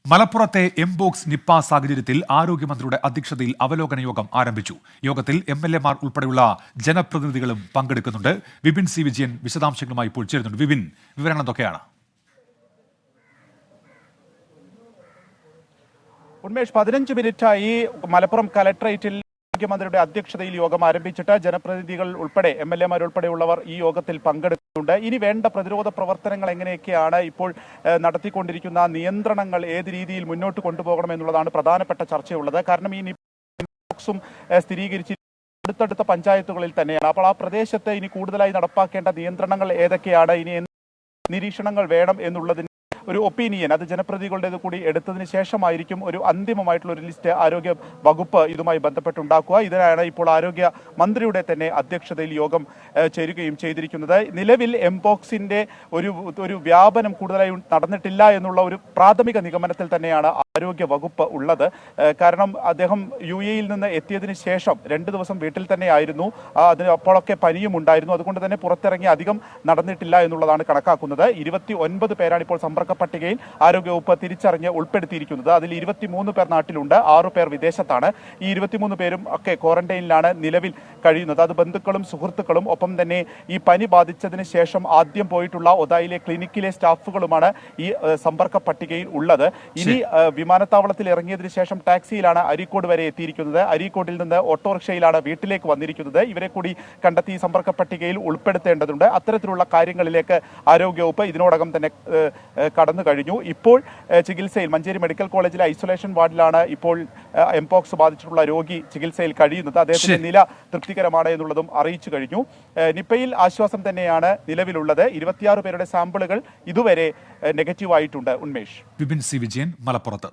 മലപ്പുറത്തെ എംബോക്സ് നിപ്പ സാഹചര്യത്തിൽ ആരോഗ്യമന്ത്രിയുടെ അധ്യക്ഷതയിൽ അവലോകന യോഗം ആരംഭിച്ചു. യോഗത്തിൽ എംഎൽഎമാർ ഉൾപ്പെടെയുള്ള ജനപ്രതിനിധികളും പങ്കെടുക്കുന്നുണ്ട്. വിപിൻ സി വിജയൻ വിശദാംശങ്ങളുമായി ഇപ്പോൾ ചേരുന്നുണ്ട്. വിപിൻ, വിവരങ്ങൾ എന്തൊക്കെയാണ്? ഉന്മേഷ്, 15 മിനിറ്റായി മലപ്പുറം കലക്ടറേറ്റിൽ മുഖ്യമന്ത്രിയുടെ അധ്യക്ഷതയിൽ യോഗം ആരംഭിച്ചിട്ട് ജനപ്രതിനിധികൾ ഉൾപ്പെടെ എംഎൽഎമാർ ഉൾപ്പെടെയുള്ളവർ ഈ യോഗത്തിൽ പങ്കെടുക്കുന്നുണ്ട്. ഇനി വേണ്ട പ്രതിരോധ പ്രവർത്തനങ്ങൾ എങ്ങനെയൊക്കെയാണ്, ഇപ്പോൾ നടത്തിക്കൊണ്ടിരിക്കുന്ന നിയന്ത്രണങ്ങൾ ഏത് രീതിയിൽ മുന്നോട്ട് കൊണ്ടുപോകണമെന്നുള്ളതാണ് പ്രധാനപ്പെട്ട ചർച്ചയുള്ളത്. കാരണം ഈ നിപ്പയും സ്ഥിരീകരിച്ച് അടുത്തടുത്ത പഞ്ചായത്തുകളിൽ തന്നെയാണ്. അപ്പോൾ ആ പ്രദേശത്ത് ഇനി കൂടുതലായി നടപ്പാക്കേണ്ട നിയന്ത്രണങ്ങൾ ഏതൊക്കെയാണ്, ഇനി നിരീക്ഷണങ്ങൾ വേണം എന്നുള്ളതിന് ഒരു ഒപ്പീനിയൻ അത് ജനപ്രതിനിധികളുടേത് കൂടി എടുത്തതിന് ശേഷമായിരിക്കും ഒരു അന്തിമമായിട്ടുള്ള ഒരു ലിസ്റ്റ് ആരോഗ്യ വകുപ്പ് ഇതുമായി ബന്ധപ്പെട്ടുണ്ടാക്കുക. ഇതിനാണ് ഇപ്പോൾ ആരോഗ്യ മന്ത്രിയുടെ തന്നെ അധ്യക്ഷതയിൽ യോഗം ചേരുകയും ചെയ്തിരിക്കുന്നത്. നിലവിൽ എംപോക്സിന്റെ ഒരു വ്യാപനം കൂടുതലായി നടന്നിട്ടില്ല എന്നുള്ള ഒരു പ്രാഥമിക നിഗമനത്തിൽ തന്നെയാണ് ആരോഗ്യ വകുപ്പ് ഉള്ളത്. കാരണം അദ്ദേഹം UAE-യിൽ നിന്ന് എത്തിയതിനു ശേഷം 2 ദിവസം വീട്ടിൽ തന്നെ ആയിരുന്നു. അതിന് അപ്പോഴൊക്കെ പനിയും ഉണ്ടായിരുന്നു. അതുകൊണ്ട് തന്നെ പുറത്തിറങ്ങി അധികം നടന്നിട്ടില്ല എന്നുള്ളതാണ് കണക്കാക്കുന്നത്. 29 പേരാണ് ഇപ്പോൾ സമ്പർക്ക പട്ടികയിൽ ആരോഗ്യവകുപ്പ് തിരിച്ചറിഞ്ഞ് ഉൾപ്പെടുത്തിയിരിക്കുന്നത്. അതിൽ 23 പേർ നാട്ടിലുണ്ട്, 6 പേർ വിദേശത്താണ്. ഈ 23 പേരും ഒക്കെ ക്വാറന്റൈനിലാണ് നിലവിൽ കഴിയുന്നത്. അത് ബന്ധുക്കളും സുഹൃത്തുക്കളും ഒപ്പം തന്നെ ഈ പനി ബാധിച്ചതിന് ശേഷം ആദ്യം പോയിട്ടുള്ള ഒതായിലെ ക്ലിനിക്കിലെ സ്റ്റാഫുകളുമാണ് ഈ സമ്പർക്ക പട്ടികയിൽ ഉള്ളത്. ഇനി വിമാനത്താവളത്തിൽ ഇറങ്ങിയതിനു ശേഷം ടാക്സിയിലാണ് അരീക്കോട് വരെ എത്തിയിരിക്കുന്നത്. അരീക്കോടിൽ നിന്ന് ഓട്ടോറിക്ഷയിലാണ് വീട്ടിലേക്ക് വന്നിരിക്കുന്നത്. ഇവരെ കൂടി കണ്ടെത്തി സമ്പർക്ക പട്ടികയിൽ ഉൾപ്പെടുത്തേണ്ടതുണ്ട്. അത്തരത്തിലുള്ള കാര്യങ്ങളിലേക്ക് ആരോഗ്യവകുപ്പ് ഇതിനോടകം തന്നെ കടന്നു കഴിഞ്ഞു. ഇപ്പോൾ ചികിത്സയിൽ മഞ്ചേരി മെഡിക്കൽ കോളേജിലെ ഐസൊലേഷൻ വാർഡിലാണ് ഇപ്പോൾ എംപോക്സ് ബാധിച്ചിട്ടുള്ള രോഗി ചികിത്സയിൽ കഴിയുന്നത്. അദ്ദേഹത്തിന്റെ നില തൃപ്തികരമാണ് എന്നുള്ളതും അറിയിച്ചു കഴിഞ്ഞു. നിപ്പയിൽ ആശ്വാസം തന്നെയാണ് നിലവിലുള്ളത്. 26 പേരുടെ സാമ്പിളുകൾ ഇതുവരെ നെഗറ്റീവ് ആയിട്ടുണ്ട്. ഉന്മേഷ്. വിപിൻ സി വിജയൻ, മലപ്പുറത്ത്.